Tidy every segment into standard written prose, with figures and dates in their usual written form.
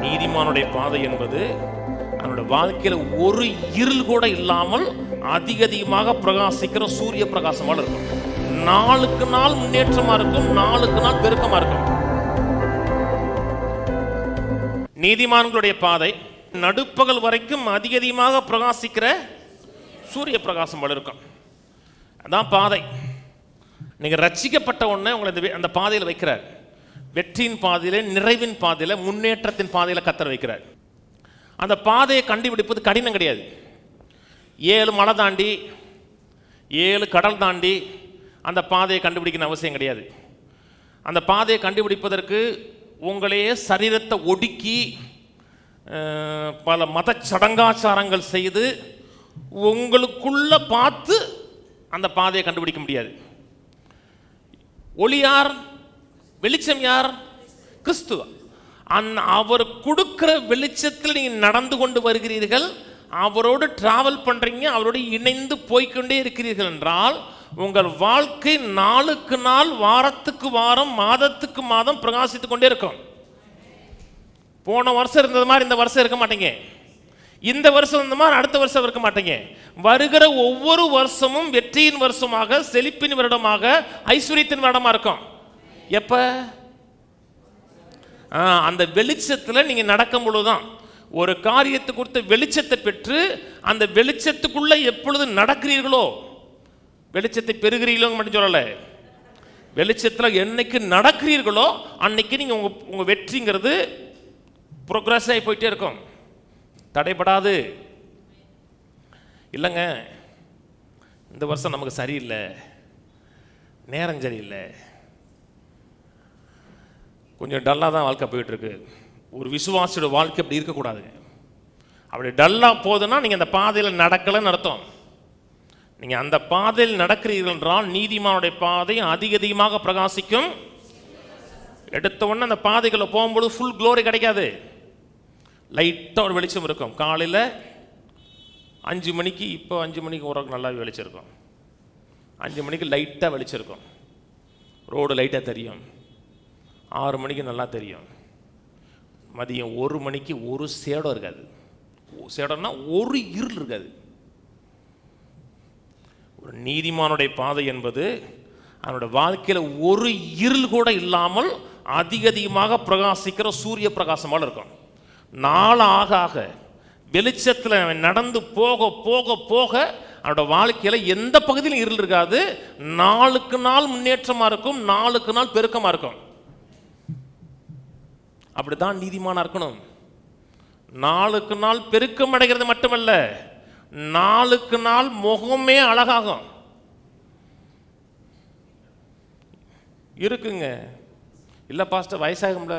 நீதிமானுடைய பாதை என்பது அவனுடைய வாழ்க்கையில ஒரு இருள் கூட இல்லாமல் அதிகமாக பிரகாசிக்கிற சூரிய பிரகாசமாக இருக்கும். நாளுக்கு நாள் முன்னேற்றமா இருக்கும், நாளுக்கு நாள் பெருக்கமா இருக்கும். நீதிமான்களுடைய பாதை நடுப்பகல் வரைக்கும் அதிகமாக பிரகாசிக்கிற சூரிய பிரகாசம் போல இருக்கும். அதான் பாதை. நீங்க ரட்சிக்கப்பட்ட உடனே உங்களை அந்த பாதையில் வைக்கிறார். வெற்றியின் பாதையில, நிறைவின் பாதையில, முன்னேற்றத்தின் பாதையில கர்த்தர் வைக்கிறார். அந்த பாதையை கண்டுபிடிப்பது கடினம் கிடையாது. 7 மலை தாண்டி 7 கடல் தாண்டி அந்த பாதையை கண்டுபிடிக்கணும் அவசியம் கிடையாது. அந்த பாதையை கண்டுபிடிப்பதற்கு உங்களையே சரீரத்தை ஒடுக்கி பல மத சடங்காச்சாரங்கள் செய்து உங்களுக்குள்ள பார்த்து அந்த பாதையை கண்டுபிடிக்க முடியாது. ஒளி யார்? வெளிச்சம் யார்? கிறிஸ்து. அவர் கொடுக்கிற வெளிச்சத்தில் நீங்கள் நடந்து கொண்டு வருகிறீர்கள், அவரோடு டிராவல் பண்றீங்க, அவரோடு இணைந்து போய்கொண்டே இருக்கிறீர்கள் என்றால் உங்கள் வாழ்க்கை நாளுக்கு நாள், வாரத்துக்கு வாரம், மாதத்துக்கு மாதம் பிரகாசித்துக் கொண்டே இருக்கும். போன வருஷம் இருந்தது மாதிரி இந்த வருஷம் இருக்க மாட்டீங்க, இந்த வருஷம் இருந்த மாதிரி அடுத்த வருஷம் இருக்க மாட்டீங்க. வருகிற ஒவ்வொரு வருஷமும் வெற்றியின் வருஷமாக, செழிப்பின் வருடமாக, ஐஸ்வர்யத்தின் வருடமா இருக்கும். எப்ப? அந்த வெளிச்சத்தில் நீங்க நடக்கும் பொழுதுதான். ஒரு காரியத்தை கொடுத்த வெளிச்சத்தை பெற்று அந்த வெளிச்சத்துக்குள்ள எப்பொழுது நடக்கிறீர்களோ, வெளிச்சத்தை பெறுகிறீர்களோ மட்டும் சொல்லல, வெளிச்சத்தில் என்னைக்கு நடக்கிறீர்களோ அன்னைக்கு நீங்க உங்க வெற்றிங்கிறது ப்ரோக்ரஸ் ஆகி போயிட்டே இருக்கும், தடைபடாது. இல்லைங்க இந்த வருஷம் நமக்கு சரியில்லை, நேரம் சரியில்லை, கொஞ்சம் டல்லாக தான் வாழ்க்கை போயிட்டு இருக்கு. ஒரு விசுவாசியோட வாழ்க்கை அப்படி இருக்கக்கூடாதுங்க. அப்படி டல்லாக போகுதுன்னா நீங்கள் அந்த பாதையில் நடக்கலைன்னு அர்த்தம். நீங்கள் அந்த பாதையில் நடக்கிறீர்கள் என்றால் நீதிமானுடைய பாதை அதிகமாக பிரகாசிக்கும். எடுத்த உடனே அந்த பாதைகளை போகும்போது ஃபுல் க்ளோரி கிடைக்காது, லைட்டாக ஒரு வெளிச்சம் இருக்கும். காலையில் 5 மணிக்கு, இப்போ 5 மணிக்கு ஓரளவுக்கு நல்லா வெளிச்சம் இருக்கும். 5 மணிக்கு லைட்டாக வெளிச்சம் இருக்கும், ரோடு லைட்டாக தெரியும். 6 மணிக்கு நல்லா தெரியும். மதியம் 1 மணிக்கு ஒரு சேடம் இருக்காது. சேடம்னா ஒரு இருள் இருக்காது. ஒரு நீதிமானுடைய பாதை என்பது அவனுடைய வாழ்க்கையில் ஒரு இருள் கூட இல்லாமல் அதிகமாக பிரகாசிக்கிற சூரிய பிரகாசமாக இருக்கும். நாள் ஆக ஆக வெளிச்சத்தில் நடந்து போக போக போக அவனோட வாழ்க்கையில் எந்த பகுதியிலும் இருள் இருக்காது. நாளுக்கு நாள் முன்னேற்றமாக இருக்கும், நாளுக்கு நாள் பெருக்கமாக இருக்கும். அப்படித்தான் நீதிமானா இருக்கணும். நாளுக்கு நாள் பெருக்கம் அடைகிறது மட்டுமல்ல, நாளுக்கு நாள் முகமே அழகாகும். இருக்குங்க. இல்லை பாஸ்டர் வயசாகும்ல,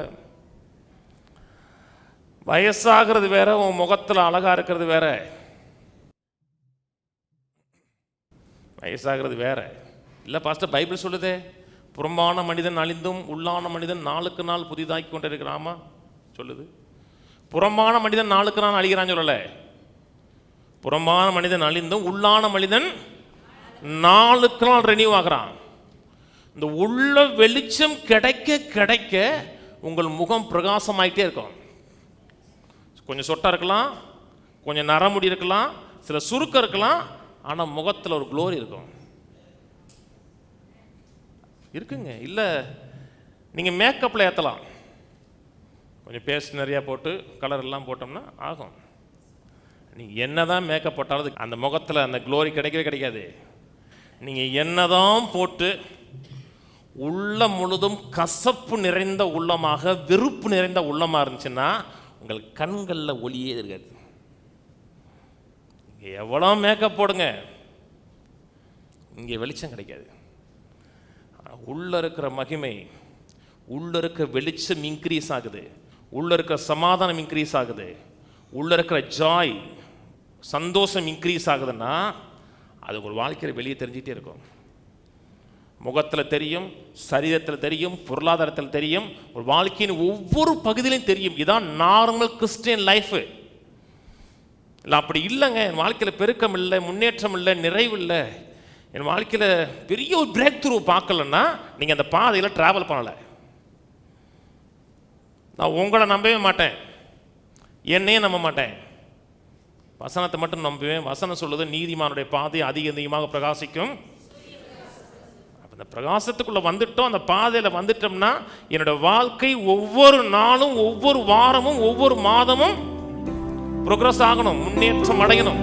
வயசாகிறது வேற, உன் முகத்தில் அழகா இருக்கிறது வேற. வயசாகிறது வேற. இல்லை பாஸ்டர் பைபிள் சொல்லுதே, புறம்பான மனிதன் அழிந்தும் உள்ளான மனிதன் நாளுக்கு நாள் புதிதாக்கி கொண்டிருக்கிறாமா சொல்லுது. புறம்பான மனிதன் நாளுக்கு நாள் அழிகிறான்னு சொல்லல, புறம்பான மனிதன் அழிந்தும் உள்ளான மனிதன் நாளுக்கு நாள் ரெனியூ ஆகிறான். இந்த உள்ள வெளிச்சம் கிடைக்க கிடைக்க உங்கள் முகம் பிரகாசமாயிட்டே இருக்கும். கொஞ்சம் சொட்டா இருக்கலாம், கொஞ்சம் நரமுடி இருக்கலாம், சில சுருக்கம் இருக்கலாம், ஆனால் முகத்தில் ஒரு க்ளோரி இருக்கும். இருக்குங்க. இல்லை நீங்கள் மேக்கப்பில் ஏற்றலாம், கொஞ்சம் பேஸ்ட் நிறையா போட்டு கலர் எல்லாம் போட்டோம்னா ஆகும். நீங்கள் என்ன தான் மேக்கப் போட்டாலும் அந்த முகத்தில் அந்த க்ளோரி கிடைக்கவே கிடைக்காது. நீங்கள் என்ன தான் போட்டு உள்ளம் முழுதும் கசப்பு நிறைந்த உள்ளமாக, வெறுப்பு நிறைந்த உள்ளமாக இருந்துச்சுன்னா உங்கள் கண்களில் ஒளியே இருக்காது. இங்கே எவ்வளோ மேக்கப் போடுங்க, இங்கே வெளிச்சம் கிடைக்காது. உள்ள இருக்கிற மகிமை, உள்ள இருக்க வெளிச்சம் இன்க்ரீஸ் ஆகுது, உள்ள இருக்கிற சமாதானம் இன்க்ரீஸ் ஆகுது, உள்ள இருக்கிற ஜாய், சந்தோஷம் இன்க்ரீஸ் ஆகுதுன்னா அது ஒரு வாழ்க்கையில் வெளியே தெரிஞ்சிட்டே இருக்கும். முகத்தில் தெரியும், சரீரத்தில் தெரியும், பொருளாதாரத்தில் தெரியும், ஒரு வாழ்க்கையின் ஒவ்வொரு பகுதியிலையும் தெரியும். இதான் நார்மல் கிறிஸ்டியன் லைஃப். இல்லை அப்படி இல்லைங்க, என் வாழ்க்கையில் பெருக்கம் இல்லை, முன்னேற்றம் இல்லை, நிறைவு இல்லை, என் வாழ்க்கையில் பெரிய ஒரு பிரேக் த்ரூ பார்க்கலன்னா நீங்கள் அந்த பாதையில் ட்ராவல் பண்ணலை. நான் உங்களை நம்பவே மாட்டேன். என்னையே நம்ப மாட்டேன், வசனத்தை மட்டும் நம்புவேன். வசனம் சொல்லுது நீதிமானுடைய பாதை அதிகமாக பிரகாசிக்கும். அந்த பிரகாசத்துக்குள்ள வந்துட்டோம், அந்த பாதையில வந்துட்டோம்னா என்னோட வாழ்க்கை ஒவ்வொரு நாளும், ஒவ்வொரு வாரமும், ஒவ்வொரு மாதமும் ப்ரோக்ரஸ் ஆகணும், முன்னேற்றம் அடையணும்.